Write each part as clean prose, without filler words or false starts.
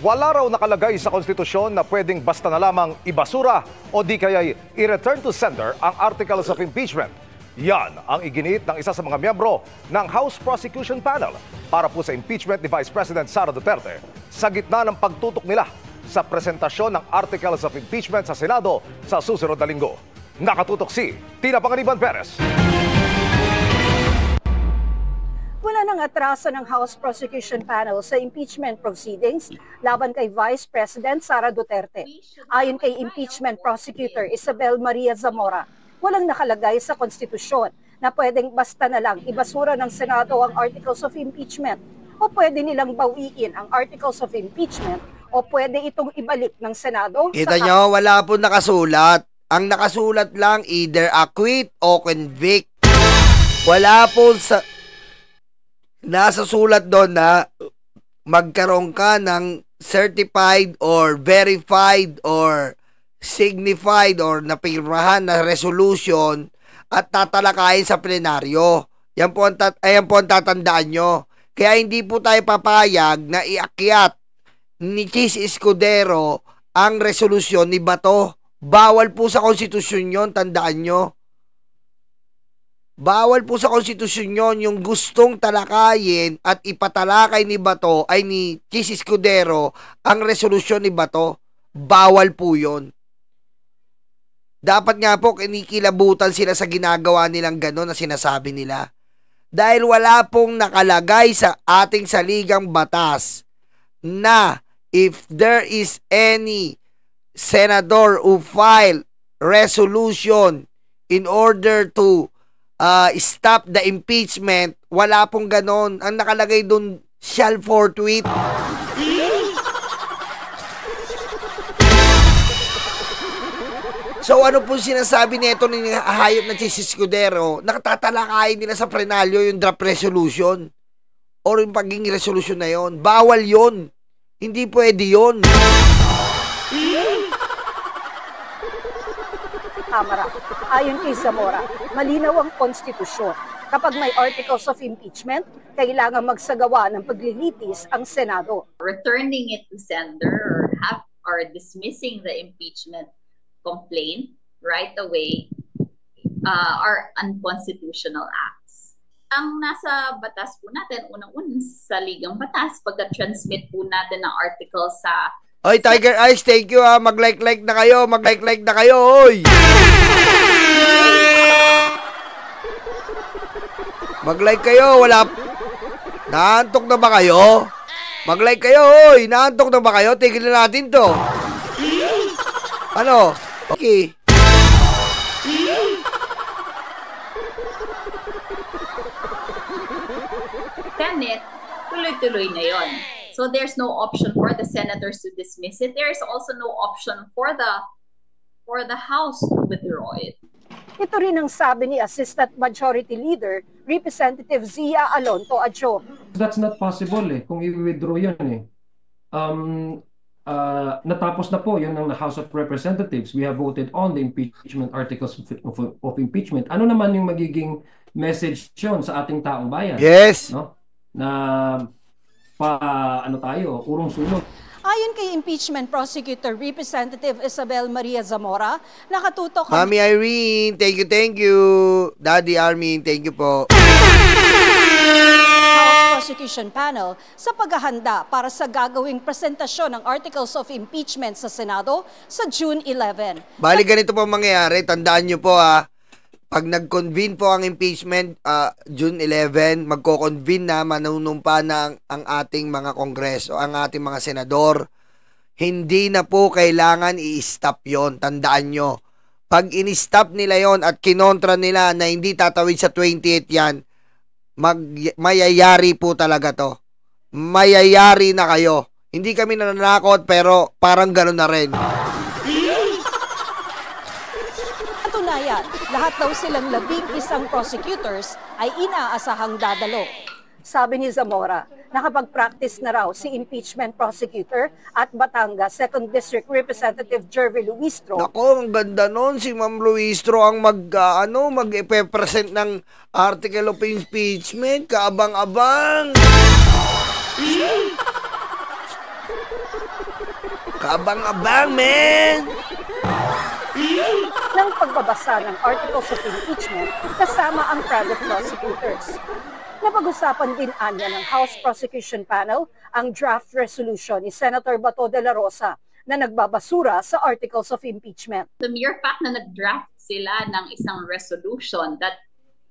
Wala raw nakalagay sa konstitusyon na pwedeng basta na lamang ibasura o di kaya'y i-return to sender ang articles of impeachment. Yan ang iginit ng isa sa mga miyembro ng House Prosecution Panel para po sa impeachment ni Vice President Sara Duterte sa gitna ng pagtutok nila sa presentasyon ng articles of impeachment sa Senado sa susunod na linggo. Nakatutok si Tina Panganiban Perez. Wala nang atraso ng House Prosecution Panel sa impeachment proceedings laban kay Vice President Sara Duterte. Ayon kay impeachment prosecutor Isabel Maria Zamora, walang nakalagay sa konstitusyon na pwedeng basta na lang ibasura ng Senado ang articles of impeachment o pwede nilang bawiin ang articles of impeachment o pwede itong ibalik ng Senado. Kita nyo, wala po nakasulat. Ang nakasulat lang either acquit o convict. Wala po sa... Nasa sulat doon na magkaroon ka ng certified or verified or signified or napirmahan na resolution at tatalakayin sa plenaryo. Yan po ang tatandaan nyo. Kaya hindi po tayo papayag na iakyat ni Chis Escudero ang resolusyon ni Bato. Bawal po sa konstitusyon yon, tandaan nyo. Bawal po sa konstitusyon yon yung gustong talakayin at ipatalakay ni Bato ay ni Chis Escudero ang resolusyon ni Bato. Bawal po yon. Dapat nga po kinikilabutan sila sa ginagawa nilang gano'n na sinasabi nila. Dahil wala pong nakalagay sa ating saligang batas na if there is any senador who file resolution in order to stop the impeachment, wala pong ganon. Ang nakalagay dun, shall forthwith. So ano po sinasabi nito ng hayop na Chis Escudero? Nakatatalakayin nila sa plenaryo yung draft resolution or yung pagiging resolution na yon. Bawal yon. Hindi pwede yon. Kamara. Ayon kay Zamora, malinaw ang konstitusyon. Kapag may articles of impeachment, kailangan magsagawa ng paglilitis ang Senado. Returning it to sender or dismissing the impeachment complaint right away are unconstitutional acts. Ang nasa batas po natin, unang-unang sa ligang batas, pagka-transmit po natin ng article sa... Oy, Tiger Eyes, thank you ha. Mag-like-like na kayo. Mag-like-like na kayo, oy. Mag-like kayo. Wala... Naantok na ba kayo? Mag-like kayo, oy. Naantok na ba kayo? Tigil na natin to. Ano? Okay. Senate, tuloy-tuloy na yon. So there's no option for the senators to dismiss it. There is also no option for the House to withdraw it. Ito rin ang sabi ni Assistant Majority Leader, Representative Zia Alonto Adjo. That's not possible kung i-withdraw yan natapos na po yun ng House of Representatives. We have voted on the impeachment articles of impeachment. Ano naman yung magiging message yun sa ating taong bayan? Yes. No? Na tayo, urong-sulong. Ayon kay impeachment prosecutor Representative Isabel Maria Zamora, nakatutok ang... Mami Irene, thank you. Daddy Armin, thank you po. House Prosecution Panel sa paghahanda para sa gagawing presentasyon ng articles of impeachment sa Senado sa June 11. Bali ganito po mangyayari, tandaan nyo po pag nag-convene po ang impeachment June 11, magko-convene na, manunumpa na ang ating mga kongreso, ang ating mga senador. Hindi na po kailangan i-stop yon. Tandaan nyo. Pag in-stop nila yon at kinontra nila na hindi tatawid sa 28 yan, mayayari po talaga to. Mayayari na kayo. Hindi kami nananakot pero parang gano'n na rin. Katunayan, lahat daw silang 11 prosecutors ay inaasahang dadalo. Sabi ni Zamora, nakapag-practice na raw si impeachment prosecutor at Batangas 2nd District Representative Jervy Luistro. Nako, ang ganda nun. Si Ma'am Luistro ang mag-present ng article of impeachment. Kaabang-abang. Kaabang-abang, man. Ng pagbabasa ng articles of impeachment kasama ang private prosecutors. Napag-usapan din anya ng House Prosecution Panel ang draft resolution ni Senator Bato de la Rosa na nagbabasura sa articles of impeachment. The mere fact na nag-draft sila ng isang resolution that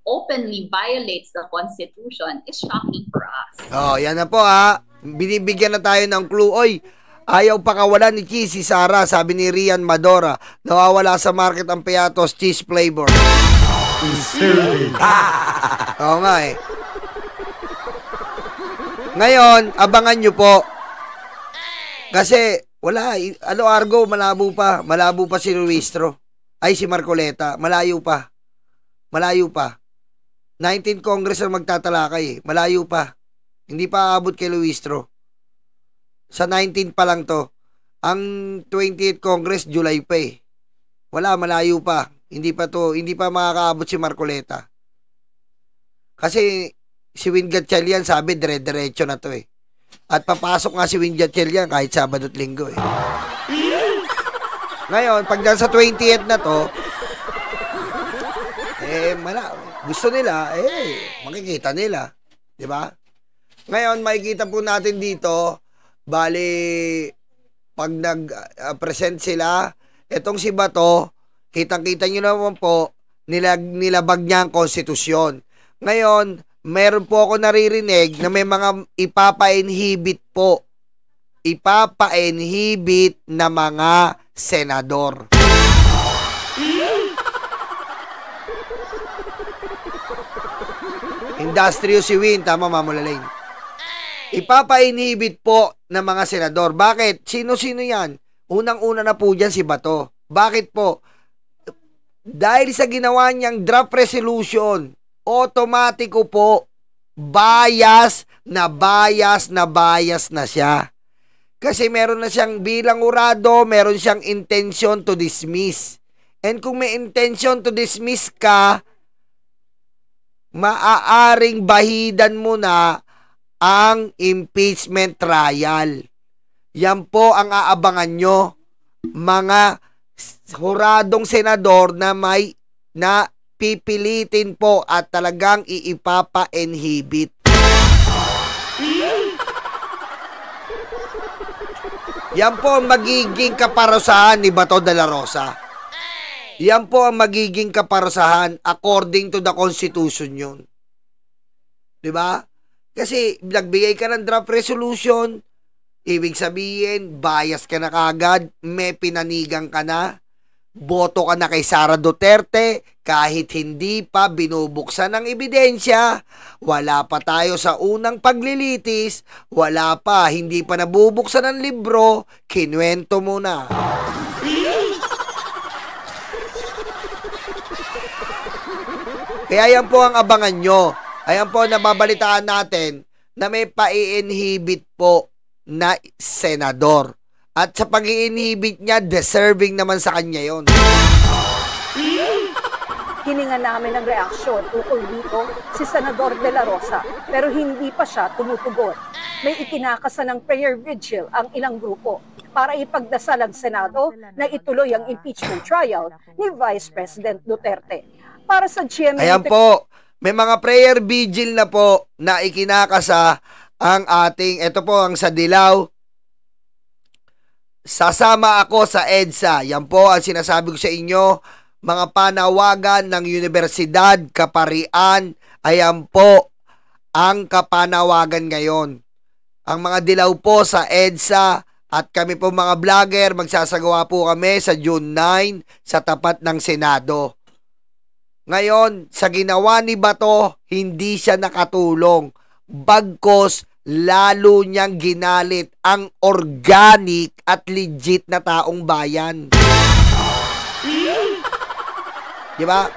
openly violates the Constitution is shocking for us. Oh, yan na po ha. Binibigyan na tayo ng clue. Oy, ayaw pakawalan ni cheese si Sara, sabi ni Rian Madora. Nawawala sa market ang Piatos cheese flavor. Oo nga eh. Ngayon, abangan nyo po. Kasi, wala. Argo, malabo pa. Malabo pa si Luistro. Ay, si Marcoleta. Malayo pa. 19 Congress ang magtatalakay eh. Malayo pa. Hindi pa aabot kay Luistro. Sa 19 pa lang to. Ang 28th Congress, July pa eh. Wala, malayo pa. Hindi pa makakaabot si Marcoleta. Kasi, si Win Gatchalian sabi dire-diretso na to eh. At papasok nga si Win Gatchalian kahit Sabado at Linggo eh. Ngayon, pag sa 20th na to, gusto nila, makikita nila. Diba? Ngayon, makikita po natin dito, bali, pag nag-present sila, etong si Bato, kitang-kita nyo naman po, nilabag niya ang konstitusyon. Ngayon, meron po ako naririnig na may mga ipapa-inhibit po. Ipapa-inhibit na mga senador. Industrious si Win, tama Mamulaling. Ipapa-inhibit po ng mga senador. Bakit? Sino-sino yan? Unang-una na po dyan si Bato. Bakit po? Dahil sa ginawa niyang draft resolution, automatiko po, bias na siya. Kasi meron na siyang bilang urado, meron siyang intention to dismiss. And kung may intention to dismiss ka, maaaring bahidan mo na ang impeachment trial. Yan po ang aabangan nyo, mga huradong senador na pipilitin po at talagang iipapa-inhibit. Yan po ang magiging kaparusahan ni Bato de la Rosa. Yan po ang magiging kaparusahan according to the Constitution yun. Diba? Kasi nagbigay ka ng draft resolution, ibig sabihin, bias ka na kagad, may pinanigang ka na, boto ka na kay Sara Duterte, kahit hindi pa binubuksan ng ebidensya, wala pa tayo sa unang paglilitis, wala pa, hindi pa nabubuksan ng libro, kinuwento mo na. Kaya yan po ang abangan nyo. Ayan po, nababalitaan natin na may pa-i-inhibit po na senador. At sa pag-i-inhibit niya, deserving naman sa kanya yon. Hininga namin ng reaksyon ukol dito si Senador De La Rosa pero hindi pa siya tumutugon. May ikinakasa ng prayer vigil ang ilang grupo para ipagdasal ang Senado na ituloy ang impeachment trial ni Vice President Duterte. Para sa GMA... Ayan po, may mga prayer vigil na po na ikinakasa ang ating, ito po ang sa Dilaw, sasama ako sa EDSA. Yan po ang sinasabi ko sa inyo, mga panawagan ng Universidad Kaparian. Ayan po ang kapanawagan ngayon. Ang mga dilaw po sa EDSA at kami po mga vlogger, magsasagawa po kami sa June 9 sa tapat ng Senado. Ngayon, sa ginawa ni Bato, hindi siya nakatulong. Bagkos, lalo niyang ginalit ang organic at legit na taong bayan. Diba?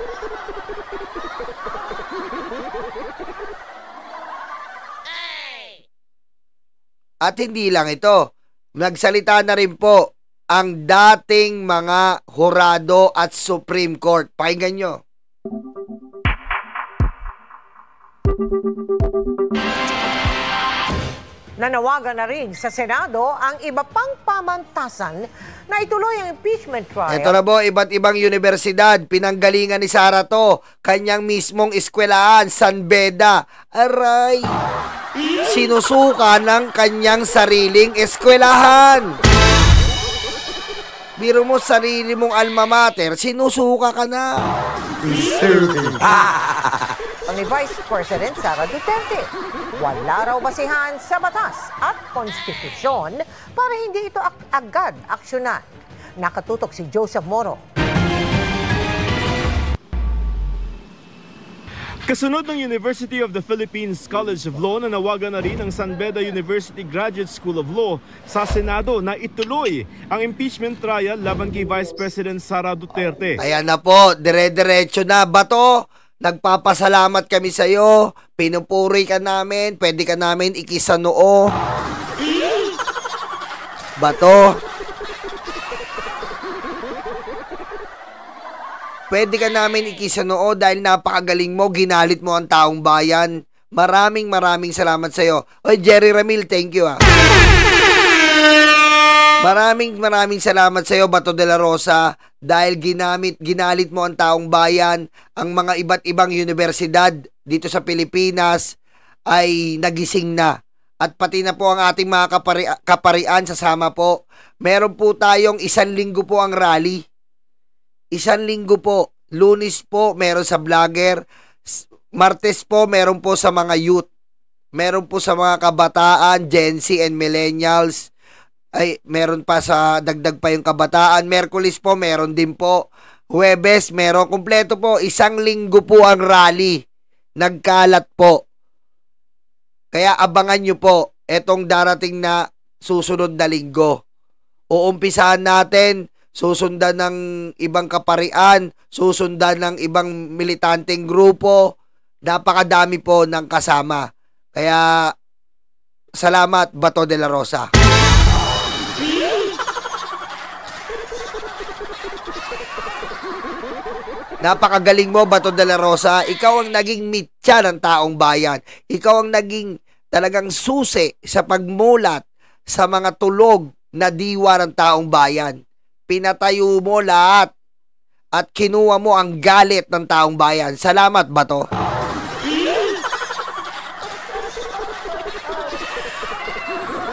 At hindi lang ito, nagsalita na rin po ang dating mga hurado at Supreme Court. Pakinggan nyo. Nanawagan na rin sa Senado ang iba pang pamantasan na ituloy ang impeachment trial. Ito na po, iba't ibang universidad, pinanggalingan ni Sara to, kanyang mismong eskwelahan, San Beda. Aray! Sinusuka ng kanyang sariling eskwelahan. Biro mo sarili mong alma mater, sinusuka ka na. Ni Vice President Sara Duterte, wala raw basihan sa batas at konstitusyon para hindi ito agad aksyonan. Nakatutok si Joseph Moro. Kasunod ng University of the Philippines College of Law, nanawagan na rin ang San Beda University Graduate School of Law sa Senado na ituloy ang impeachment trial laban kay Vice President Sara Duterte. Ayan na po, dire-diretso na. Bato, nagpapasalamat kami sa iyo. Pinupuri ka namin, pwede ka namin ikisa noo. Bato, pwede ka namin ikisa noo dahil napakagaling mo, ginalit mo ang taong bayan. Maraming salamat sa iyo. Oy, Jerry Ramil, thank you ah. Maraming salamat sa iyo, Bato de la Rosa, dahil ginalit mo ang taong bayan. Ang mga iba't ibang universidad dito sa Pilipinas ay nagising na. At pati na po ang ating mga kaparian sasama po. Meron po tayong 1 linggo po ang rally. 1 linggo po. Lunes po meron sa vlogger. Martes po meron po sa mga youth. Meron po sa mga kabataan, Gen Z and millennials. Ay, meron pa sa dagdag pa yung kabataan. Merkulis po, meron din po. Huwebes, meron. Kumpleto po. 1 linggo po ang rally. Nagkalat po. Kaya abangan nyo po etong darating na susunod na linggo. Uumpisahan natin, susundan ng ibang kaparian, susundan ng ibang militanteng grupo. Napakadami po ng kasama. Kaya, salamat, Bato de la Rosa. Napakagaling mo, Bato de la Rosa. Ikaw ang naging mitya ng taong bayan. Ikaw ang naging talagang susi sa pagmulat sa mga tulog na diwa ng taong bayan. Pinatayo mo lahat at kinuha mo ang galit ng taong bayan. Salamat, Bato.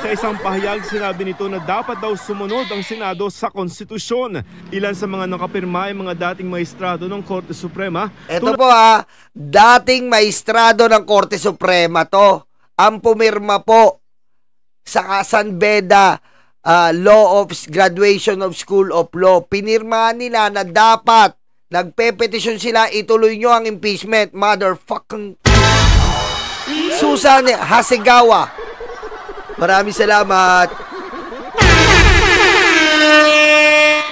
Sa isang pahayag, sinabi nito na dapat daw sumunod ang Senado sa konstitusyon. Ilan sa mga nakapirma ay mga dating maestrado ng Korte Suprema. Ito po dating maestrado ng Korte Suprema to. Ang pumirma po sa San Beda Law of Graduation of School of Law. Pinirmahan nila na dapat nagpepetisyon sila, ituloy nyo ang impeachment. Motherfucking Susan Hasegawa. Maraming salamat.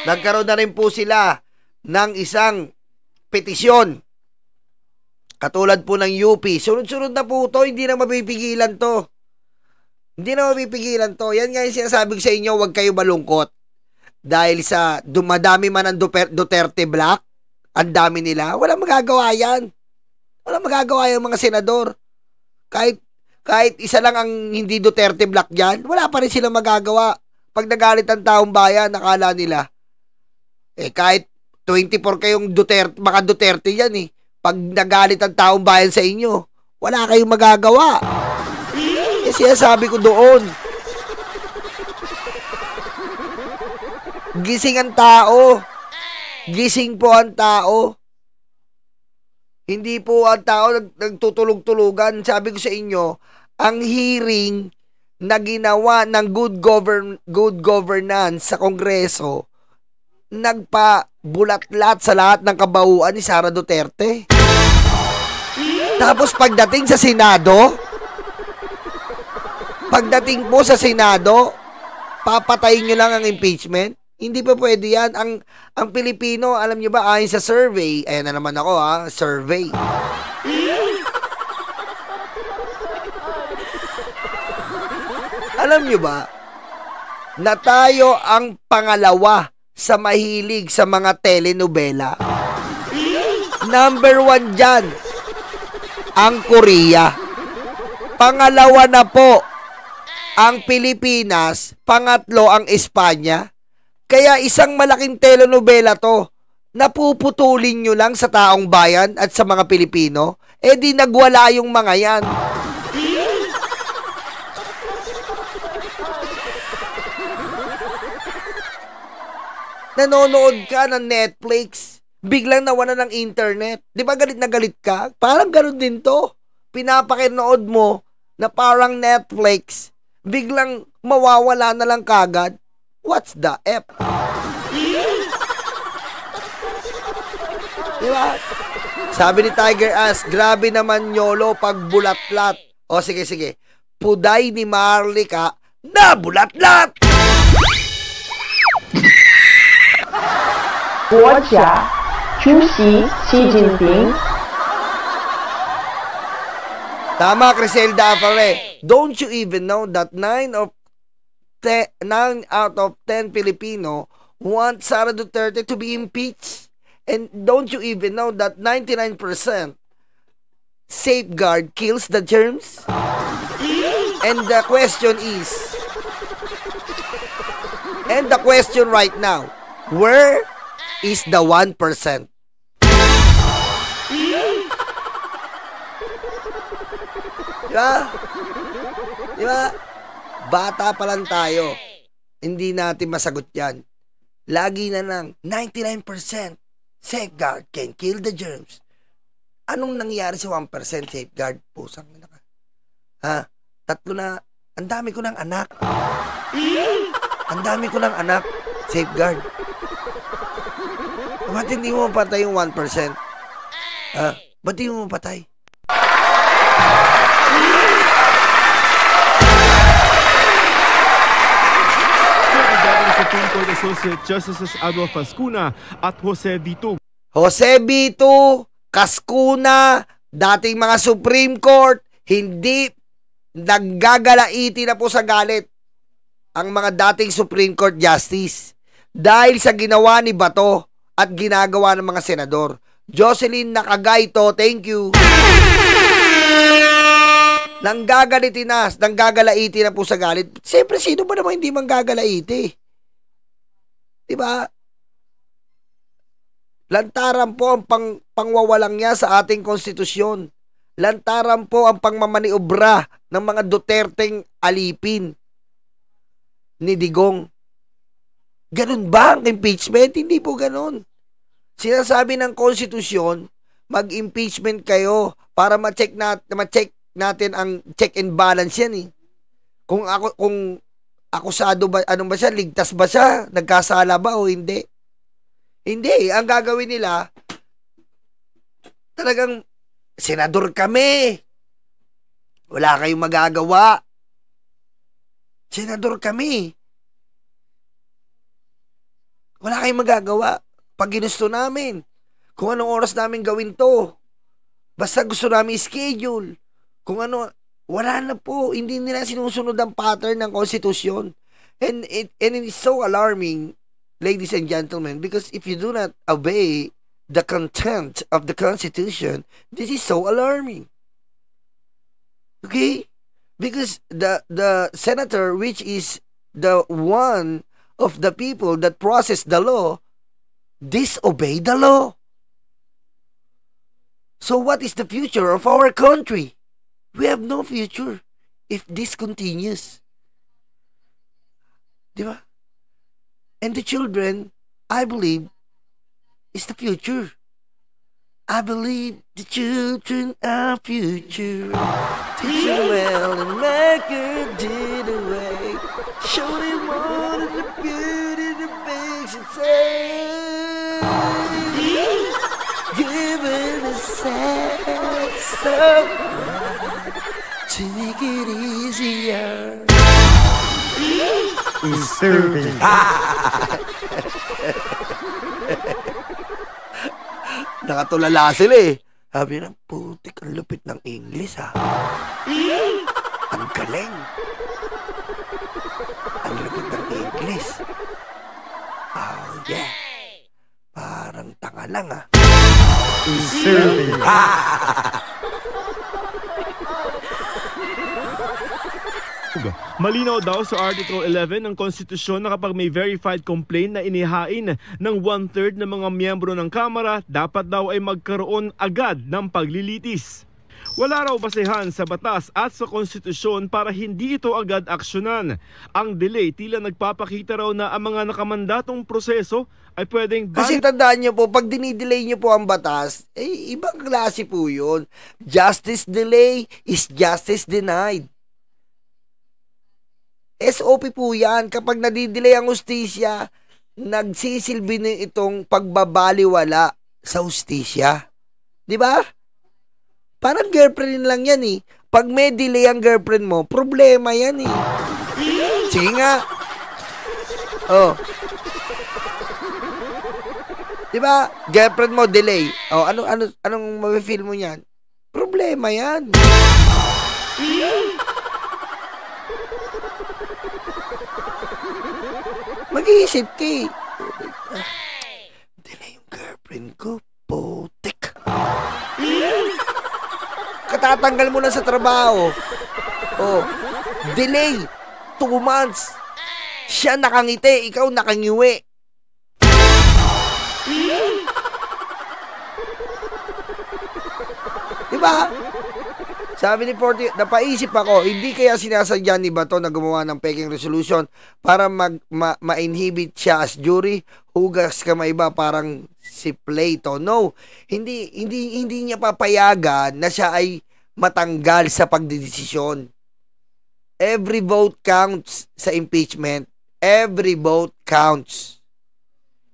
Nagkaroon na rin po sila ng isang petisyon. Katulad po ng UP. Sunod-sunod na po to. Hindi na mapipigilan to. Hindi na mapipigilan to. Yan nga yung sinasabi ko sa inyo, huwag kayo malungkot. Dahil sa dumadami man ang Duterte Black, ang dami nila, walang magagawa yan. Walang magagawa yung mga senador. Kahit isa lang ang hindi Duterte Black dyan, wala pa rin silang magagawa. Pag nagalit ang taong bayan, nakala nila, kahit 24 kayong Duterte, mga Duterte yan Pag nagalit ang taong bayan sa inyo, wala kayong magagawa. Sinasabi ko doon. Gising ang tao. Gising po ang tao. Hindi po ang tao nagtutulog-tulugan. Sabi ko sa inyo, ang hearing na ginawa ng good governance sa Kongreso, nagpabulat-lat sa lahat ng kabauan ni Sara Duterte. Tapos pagdating po sa Senado, papatayin nyo lang ang impeachment? Hindi pa pwede yan. Ang Pilipino, alam nyo ba, ayon sa survey, ayan na naman ako survey. Alam nyo ba, na tayo ang pangalawa sa mahilig sa mga telenovela. Number 1 dyan, ang Korea. Pangalawa na po, ang Pilipinas. Pangatlo, ang Espanya. Kaya isang malaking telenovela to. Napuputulin nyo lang sa taong bayan at sa mga Pilipino. Eh di nagwala yung mga yan. Nanonood ka ng Netflix, biglang nawala ng internet. Di ba galit na galit ka? Parang ganun din to. Pinapakinood mo na parang Netflix, biglang mawawala na lang kagad. What's the F? Di ba? Sabi ni Tiger Ass, grabe naman YOLO pag bulatlat. O sige, sige. Puday ni Marlica na bulatlat! 国家主席习近平 Tama, Criselda Afare. Don't you even know that 9 out of 10 Filipino want Sara Duterte to be impeached? And don't you even know that 99% safeguard kills the germs? And the question right now, where is the 1%? Diba? Diba? Bata pa lang tayo. Hindi natin masagot yan. Lagi na lang, 99% safeguard can kill the germs. Anong nangyari sa 1% safeguard? Pusang na ka. Ha? 3 na, ang dami ko ng anak. Ang dami ko ng anak. Safeguard. Ba't hindi mo mapatay yung 1%? Ha? Ba't hindi mo mapatay? Supreme Court Associate Justices Adolfo Cascuna at Jose Vito. Jose Vito, Cascuna, dating mga Supreme Court, hindi naggagalaiti na po sa galit ang mga dating Supreme Court Justice dahil sa ginawa ni Bato at ginagawa ng mga senador. Jocelyn Nakagaito, thank you. Nanggagalaiti na po sa galit. Siyempre, sino ba naman hindi manggagalaiti? Diba? Lantaran po ang pangwawalang niya sa ating konstitusyon. Lantaran po ang pangmamaniobra ng mga Duterteng alipin ni Digong. Ganun ba ang impeachment? Hindi po ganun. Sinasabi ng konstitusyon, mag-impeachment kayo para ma-check natin ang check and balance yan eh. Kung akusado ba, anong ba siya? Ligtas ba siya? Nagkasala ba o hindi? Hindi. Ang gagawin nila, talagang, senador kami. Wala kayong magagawa. Senador kami. Wala kayong magagawa. Pag ginusto namin, kung anong oras namin gawin to, basta gusto namin schedule, kung ano, wala na po. Hindi nila sinusunod ang pattern ng konstitusyon. And it is so alarming, ladies and gentlemen, because if you do not obey the content of the Constitution, this is so alarming. Okay? Because the senator, which is the one of the people that process the law, disobey the law. So what is the future of our country? We have no future if this continues. Diba? And the children, I believe, is the future. I believe the children are future. Teach them well and make it the way. Show them all of the beauty that makes it say. Give it a sense of to make it easier. It's stupid. Nakatulala sila eh. Sabi na, putik, ang lupit ng English ha. Ang galing. Ang lupit ng English. Oh, yeah. Parang tanga lang, ah. Malinaw daw sa Article 11 ng Konstitusyon na kapag may verified complaint na inihain ng 1/3 ng mga miyembro ng Kamara, dapat daw ay magkaroon agad ng paglilitis. Wala raw basehan sa batas at sa konstitusyon para hindi ito agad aksyonan. Ang delay tila nagpapakita raw na ang mga nakamandatong proseso ay pwedeng Kasi tandaan nyo po, pag dinidelay nyo po ang batas, ibang klase po yun. Justice delay is justice denied. SOP po yan. Kapag nadidelay ang hustisya, nagsisilbi na itong pagbabaliwala sa hustisya. Di ba? Parang girlfriend lang yan eh. Pag may delay ang girlfriend mo, problema yan eh. Sige nga. Oh. Di ba? Girlfriend mo delay. Oh, anong mafe-feel mo niyan? Problema yan. Mag-iisip ka eh. Delay yung girlfriend ko. Putik. Katatanggal mo na sa trabaho. Oh. Delay. 2 months. Siya nakangiti, ikaw nakangiwi. Diba? Sabi ni Forty, napaisip ako, hindi kaya sinasadya ni Bato na gumawa ng peking resolution para ma-inhibit siya as jury, hugas kamay ba parang si Plato. No, hindi niya papayagan na siya ay matanggal sa pagdedesisyon. Every vote counts sa impeachment. Every vote counts.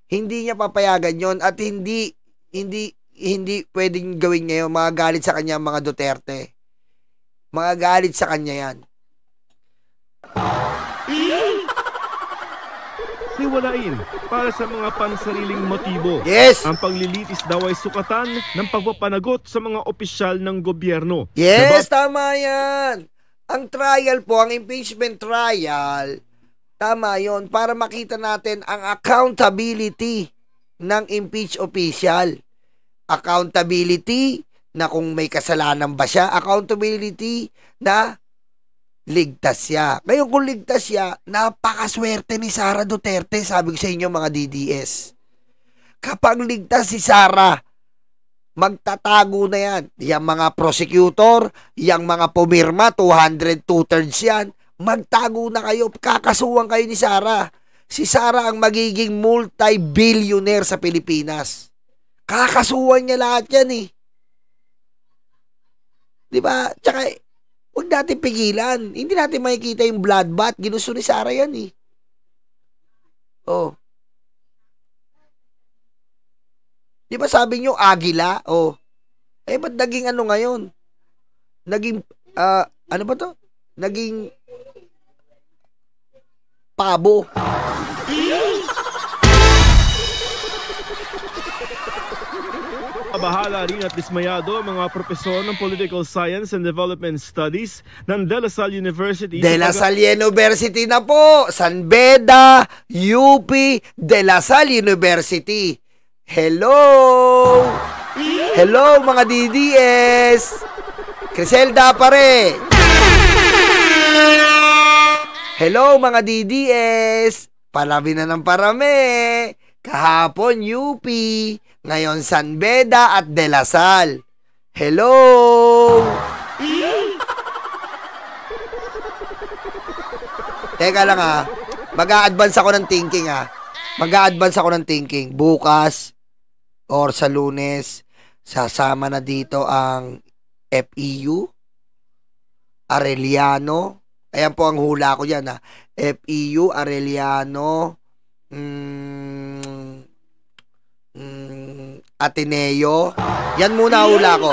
Hindi niya papayagan yon at hindi pwedeng gawin ngayon. Magagalit sa kanya mga Duterte. Magagalit sa kanya yan. Hiwalain para sa mga pansariling motibo. Yes! Ang paglilitis daw ay sukatan ng pagpapanagot sa mga opisyal ng gobyerno. Yes, tama yan. Ang trial po, ang impeachment trial, tama yon para makita natin ang accountability ng impeached official. Accountability na kung may kasalanan ba siya, accountability na ligtas siya. Ngayon kung ligtas siya, napakaswerte ni Sara Duterte, sabi ko sa inyo mga DDS. Kapag ligtas si Sara, magtatago na yan. Yang mga prosecutor, yang mga pumirma, 200-2/3 yan, magtago na kayo, kakasuhan kayo ni Sara. Si Sara ang magiging multi-billionaire sa Pilipinas. Kakasuhan niya lahat yan eh. Diba? Tsaka, huwag natin pigilan. Hindi natin makikita yung bloodbath. Ginusto ni Sara yan eh. Oh. Diba sabi nyo, agila? Oh. Eh, ba't naging ano ngayon? Naging, ano ba to? Naging pabo. Bahala rin at dismayado ang mga propesor ng Political Science and Development Studies ng De La Salle University. De La Salle University na po! San Beda, UP, De La Salle University. Hello! Hello mga DDS! Criselda pare! Hello mga DDS! Parami na ng parami! Kahapon UP, ngayon San Beda at De La Salle. Hello! Teka lang ha, mag-a-advance ako ng thinking ha. Mag-a-advance ako ng thinking. Bukas or sa Lunes, sasama na dito ang FEU, Arellano. Ayan po ang hula ko dyan ha. FEU, Arellano, Ateneo. Yan muna hula ko.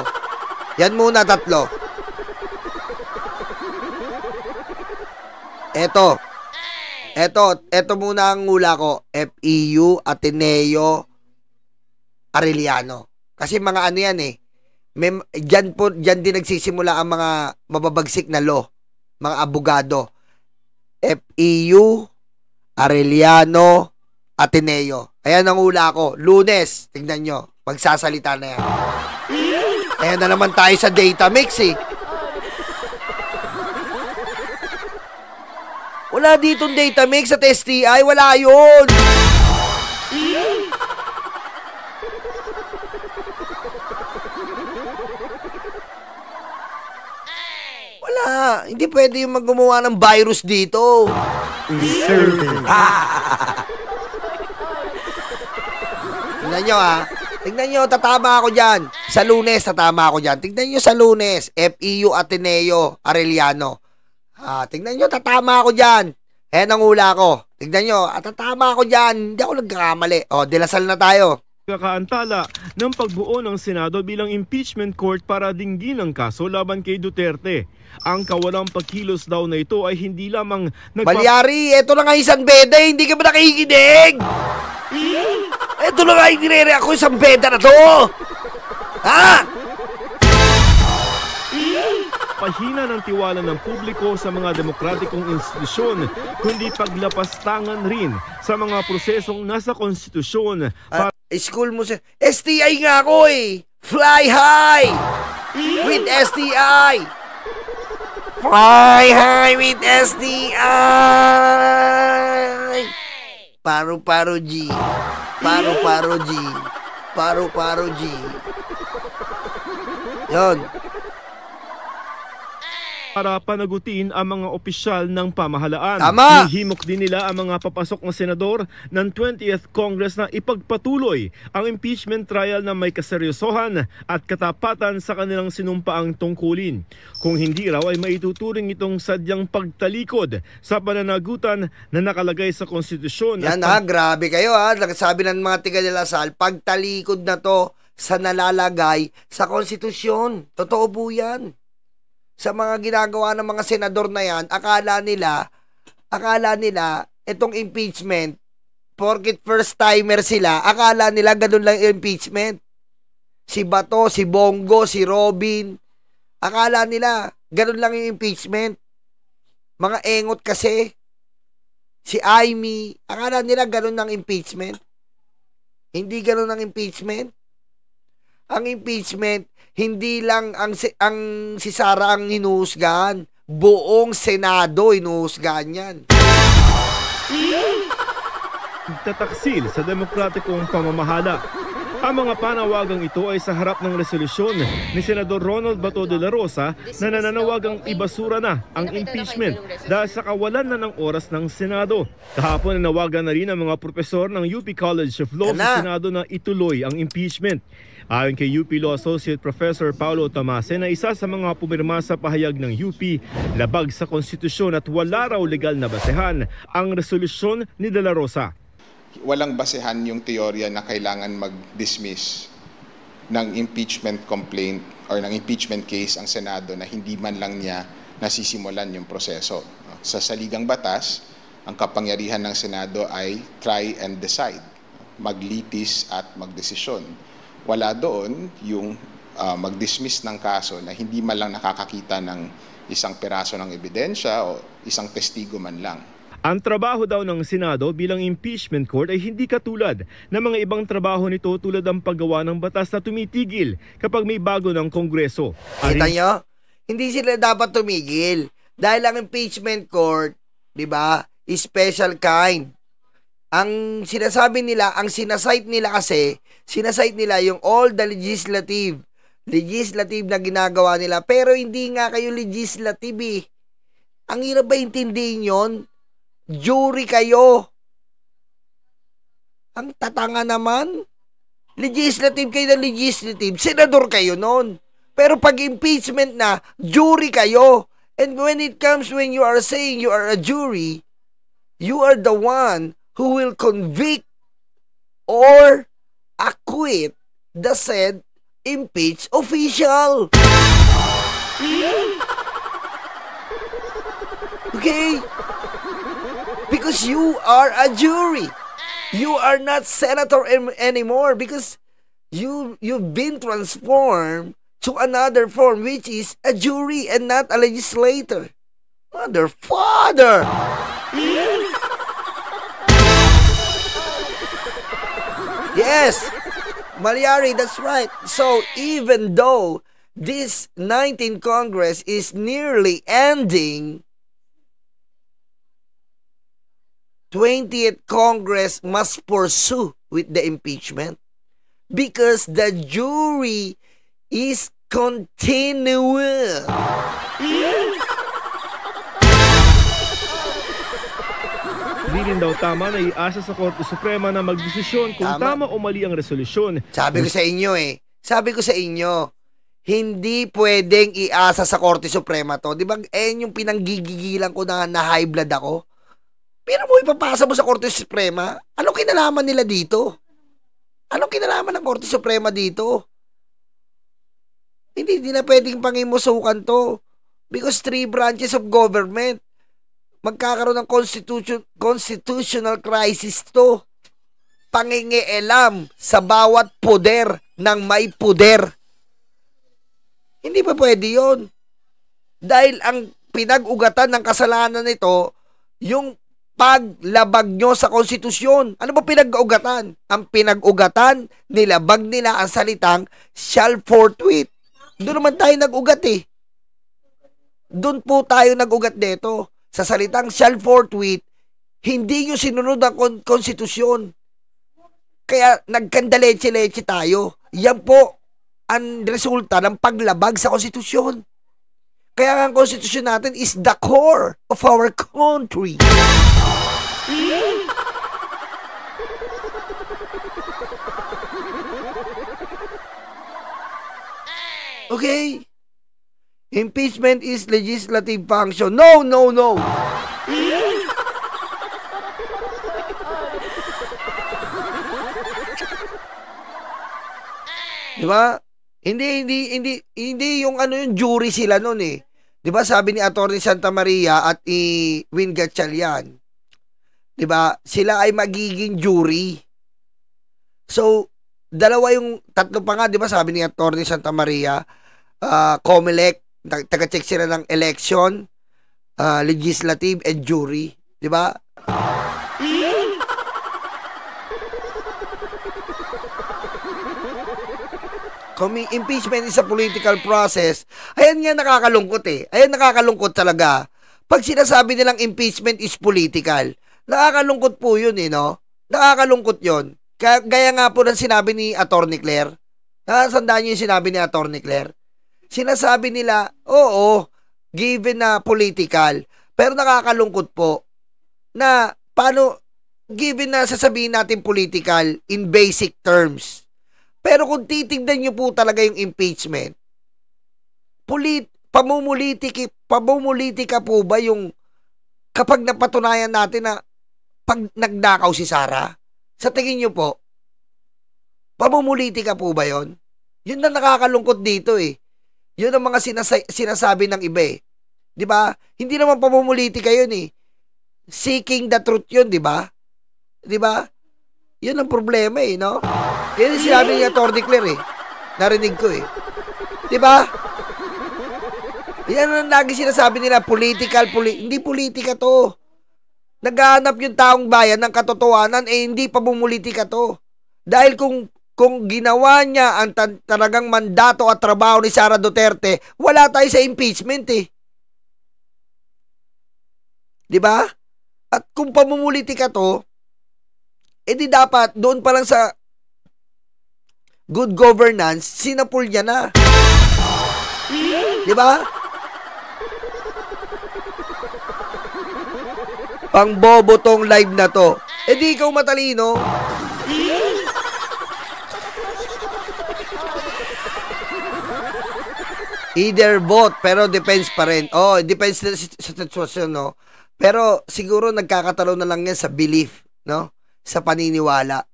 Yan muna tatlo. Eto muna ang hula ko. FEU, Ateneo, Arellano. Kasi mga ano yan eh. Diyan din nagsisimula ang mga mababagsik na law. mga abogado. FEU, Arellano, Ateneo. Ayan ang hula ko. Lunes, tingnan nyo. Magsasalita na yan. Ayan na naman tayo sa data mix eh. Wala ditong data mix at STI. Wala yun. Wala. Hindi pwede yung gumawa ng virus dito. Tingnan nyo ha. Tingnan nyo, tatama ako dyan. Sa Lunes, tatama ako dyan. Tingnan nyo sa Lunes. FEU, Ateneo, Arellano. Tingnan nyo, tatama ako dyan. Ayan ang hula ko. Tingnan nyo, tatama ako dyan. Hindi ako nagkakamali. Dilasal na tayo. Kakaantala ng pagbuo ng Senado bilang impeachment court para dinggin ang kaso laban kay Duterte. Ang kawalang pagkilos daw na ito ay hindi lamang Balyari, eto na nga isang beda, hindi ka ba nakikinig? Eto na nga inire ako isang beda na to. Ha? Pahina ng tiwala ng publiko sa mga demokratikong institusyon, kundi paglapastangan rin sa mga prosesong nasa konstitusyon. School mo sa... STI nga ako eh! Fly high! With STI! Fly high with STI! Paro-paro G. Paro-paro G. Paro-paro G. Yun. Para panagutin ang mga opisyal ng pamahalaan. Tama! Hihimok din nila ang mga papasok na senador ng 20th Congress na ipagpatuloy ang impeachment trial na may kaseryosohan at katapatan sa kanilang sinumpaang tungkulin. Kung hindi raw ay maituturing itong sadyang pagtalikod sa pananagutan na nakalagay sa konstitusyon. Yan ha, grabe kayo ha. Sabi ng mga tiga de La Salle, pagtalikod na to sa nalalagay sa konstitusyon. Totoo po yan. Sa mga ginagawa ng mga senador na yan, akala nila, itong impeachment, porket first timer sila, akala nila ganun lang yung impeachment. Si Bato, si Bongo, si Robin, akala nila ganun lang yung impeachment. Mga engot kasi, si Aimee, akala nila ganun ang impeachment. Hindi ganun ang impeachment. Ang impeachment, hindi lang ang si Sara ang hinuhusgahan, buong Senado hinuhusgahan yan. Tataksil sa demokratikong pamamahala. Ang mga panawagang ito ay sa harap ng resolusyon ni Senador Ronald Bato de la Rosa na nananawagang ibasura na ang impeachment dahil sa kawalan na ng oras ng Senado. Kahapon nanawagan na rin ang mga propesor ng UP College of Law sa Senado na ituloy ang impeachment. Ayon kay UP Law Associate Professor Paulo Tamase na isa sa mga pumirma sa pahayag ng UP, labag sa konstitusyon at wala raw legal na basehan ang resolusyon ni De La Rosa. Walang basehan yung teorya na kailangan mag-dismiss ng impeachment complaint or ng impeachment case ang Senado na hindi man lang niya nasisimulan yung proseso. Sa saligang batas, ang kapangyarihan ng Senado ay try and decide, maglitis at magdesisyon. Wala doon yung mag-dismiss ng kaso na hindi man lang nakakakita ng isang peraso ng ebidensya o isang testigo man lang. Ang trabaho daw ng Senado bilang impeachment court ay hindi katulad ng mga ibang trabaho nito tulad ng paggawa ng batas na tumitigil kapag may bago ng Kongreso. Kita nyo? Hindi sila dapat tumigil. Dahil ang impeachment court, di ba, is special kind. Ang sinasabi nila, ang sinasite nila yung all the legislative na ginagawa nila. Pero hindi nga kayo legislative eh. Ang hirap ba intindihin yun? Jury kayo. Ang tatanga naman. Legislative kayo na legislative. Senador kayo nun. Pero pag impeachment na, jury kayo. And when you are saying you are a jury, you are the one who will convict or acquit the said impeached official. Okay? Because you are a jury. You are not senator anymore because you've been transformed to another form which is a jury and not a legislator. Father! Yes! Malyari, that's right. So, even though this 19th Congress is nearly ending, 20th Congress must pursue with the impeachment because the jury is continuing. Hindi rin daw tama na iasa sa Korte Suprema na magdesisyon kung tama o mali ang resolusyon. Sabi ko sa inyo, hindi pwedeng iasa sa Korte Suprema to. Di ba, yung pinanggigigilan ko na high blood ako? Pero mo ipapasa mo sa Korte Suprema, anong kinalaman nila dito? Anong kinalaman ng Korte Suprema dito? Hindi nila pwedeng pangimusukan to. Because 3 branches of government, magkakaroon ng constitutional crisis to. Pangingialam sa bawat poder ng may poder. Hindi pa pwede yun. Dahil ang pinag-ugatan ng kasalanan nito, yung paglabag nyo sa konstitusyon. Ano ba pinag-ugatan? Ang pinag-ugatan, nilabag nila ang salitang shall forthwith. Doon naman tayo nag-ugat eh. Doon po tayo nag-ugat dito. Sa salitang shall forthwith, hindi nyo sinunod ang konstitusyon. Kaya nagkandaleche-leche tayo. Yan po ang resulta ng paglabag sa konstitusyon. Kaya ang konstitusyon natin is the core of our country. Okay? Impeachment is legislative function. No, no, no. Diba? Hindi yung yung jury sila noon eh. Diba sabi ni Atty. Santa Maria at ni Win Gatchalian, diba? Sila ay magiging jury. So, tatlo pa nga, diba sabi ni Atty. Santa Maria, COMELEC, taga-check sila ng election, legislative, and jury. Diba? Impeachment is a political process. Ayan nga nakakalungkot eh. Ayan nakakalungkot talaga. Pag sinasabi nilang impeachment is political, nakakalungkot po yun eh, no? Nakakalungkot yun. Gaya nga po ng sinabi ni Atty. Claire. Nakasandaan niyo yung sinabi ni Atty. Claire? Sinasabi nila, oo, given na political, pero nakakalungkot po na paano, given na sasabihin natin political in basic terms. Pero kung titignan nyo po talaga yung impeachment, pamumulitika po ba yung kapag napatunayan natin na pag nagnakaw si Sara? Sa tingin nyo po, pamumulitika po ba yon? Yun na nakakalungkot dito eh. Yun ang mga sinasabi ng iba eh. Di ba? Hindi naman pamumulitika yun eh. Seeking the truth yun, di ba? Di ba? Yun ang problema eh, no? Yan yung sinabi ni Atty. Claire eh. Narinig ko eh. Di ba? Yan ang lagi sinasabi nila, hindi politika to. Naghahanap yung taong bayan ng katotohanan, eh hindi pa bumulitika to. Dahil kung ginawa niya ang talagang mandato at trabaho ni Sara Duterte, wala tayo sa impeachment eh. Di ba? At kung pamumulitika to, edi dapat doon pa lang sa good governance, sinapul niya na. Di ba? Pangbobo tong live na to. Eh di ikaw matalino. Either both, pero depends pa rin. Oh, depends na sa sitwasyon, no? Pero siguro nagkakatalo na lang yan sa belief, no? Sa paniniwala.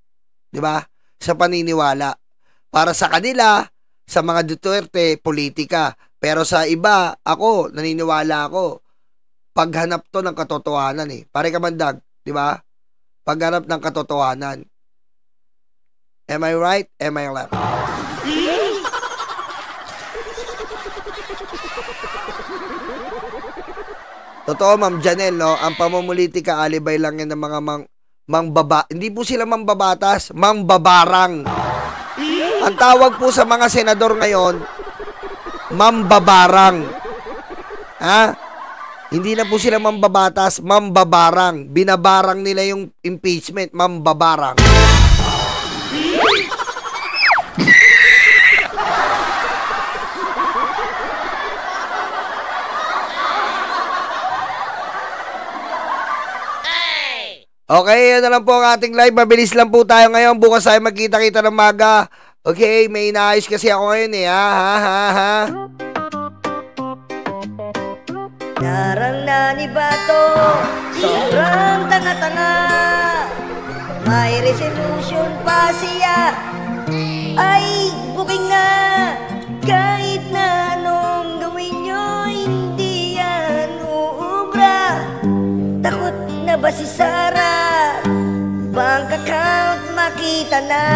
Di ba? Sa paniniwala. Para sa kanila, sa mga Duterte, politika. Pero sa iba, ako, naniniwala ako, paghanap to ng katotohanan eh. Pare Kamandag, di ba? Paghanap ng katotohanan. Am I right? Am I left? Totoo, Ma'am Janelle, no? Ang pamumulitika, alibay lang yan ng mga hindi po sila mambabatas, mambabarang. Ang tawag po sa mga senador ngayon, mambabarang. Ha? Hindi na po sila mambabatas, mambabarang. Binabarang nila yung impeachment, mambabarang. Okay, yun na lang po ang ating live. Mabilis lang po tayo ngayon. Bukas tayo magkita-kita ng maga. Okay, may inaayos kasi ako ngayon eh. Ha? Narang nanibato, sobrang tanga-tanga. May resolution pa siya, ay booking na. Kahit na anong gawin nyo, hindi yan uubra. Takot na ba si Sara? Bank account makita na.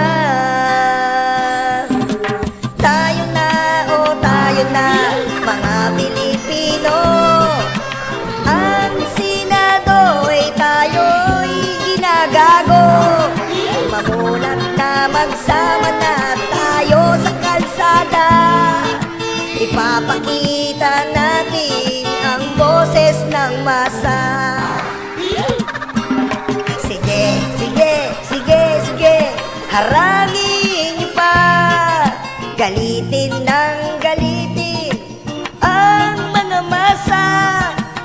Tayo na, mga Pilipino. Ang Senado ay tayo'y ginagago. Mamulat na magsama na tayo sa kalsada. Ipapakita natin ang boses ng masa. Sige, harangin niyo pa. Galitin ng galitin ang mga masa.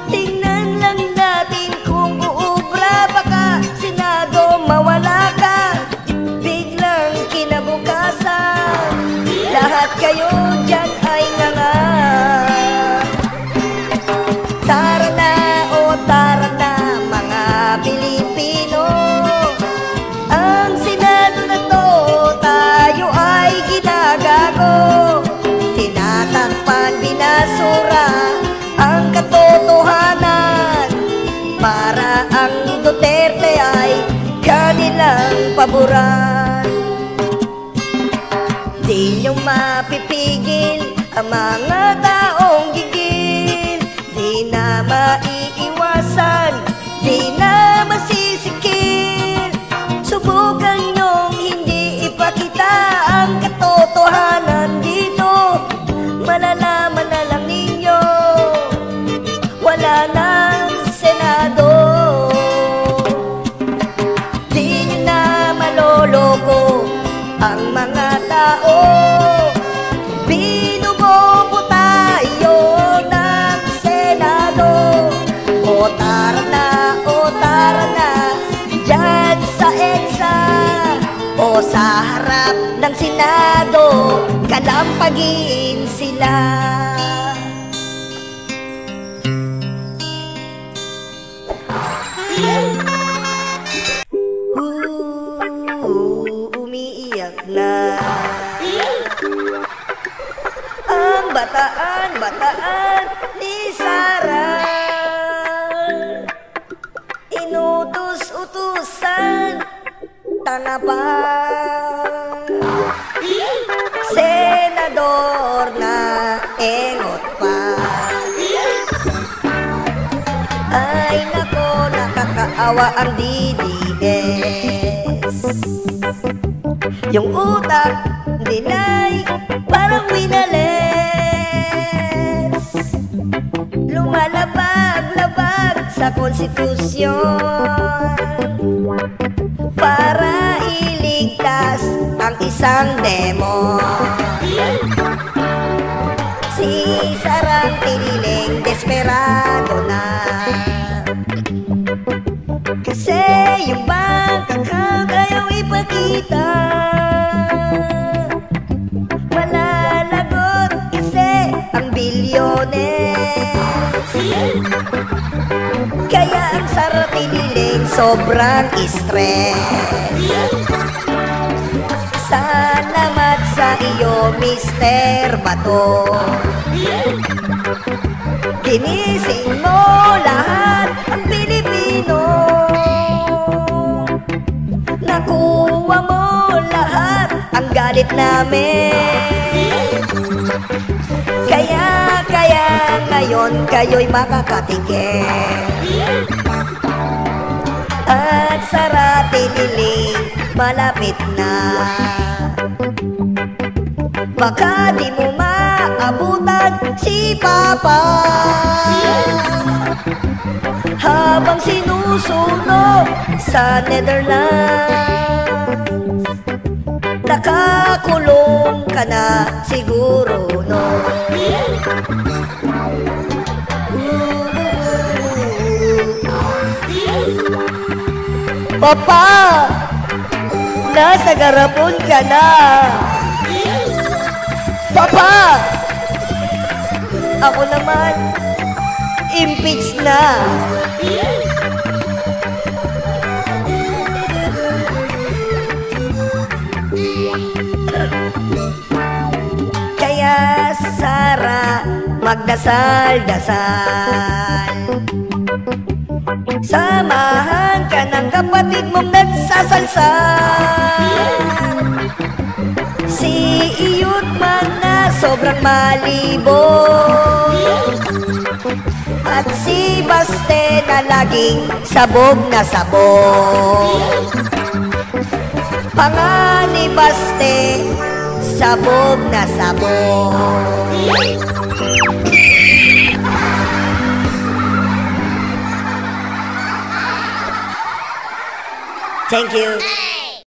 Tingnan lang natin kung uubra. Baka Senado mawala ka biglang kinabukasan. Lahat kayo dyan ay nganga. Tara na mga Pilipino. Ang Senado na to, tayo ay ginagago. Tinatakpan, binasura ang katotohanan. Para ang Duterte ay kanilang paboran. Di nyo mapipigil ang mga taong gigil. Di na maiiwasan, di na masisikil. Subukan nyong hindi ipakita ang katotohanan dito. Malalaman na lang ninyo, wala nang Senado. Di nyo na maloloko ang mga tao. Binubobo tayo ng Senado. O tara na, dyan sa EDSA. O sa harap ng Senado, kalampagin sila. Umiiyak na ang bataan ni Sara. Inutos-utusan, tanga pa. Senador na engot pa. Ay nako, nakakaawa ang DDS. Yung utak nila'y parang winales. Lumalabag-labag sa konstitusyon para iligtas ang isang demo. Si Sarang Piniling desperado na. Kasi yung bank account ayaw ipakita. Malalagot kasi ang bilyones. Kaya ang Sara Piniling sobrang stress. Salamat sa iyo, Mr. Bato. Ginising mo lahat ang Pilipino. Nakuha mo lahat ang galit namin. Kaya nga ngayon kayo'y makakatikim. At sarati niling malapit na. Baka di mo maabutan si Papa habang sinusunog sa Netherlands. Nakakulong ka na siguro, no? Papa, nasa garapon ka na. Papa, ako naman, impeach na. Kaya Sara, magdasal-dasal. Samahan ka ng kapatid mong nagsasalsal. Si iyot man na sobrang malibog, at si Baste na laging sabog na sabog. Panga ni Baste, sabog na sabog. Thank you.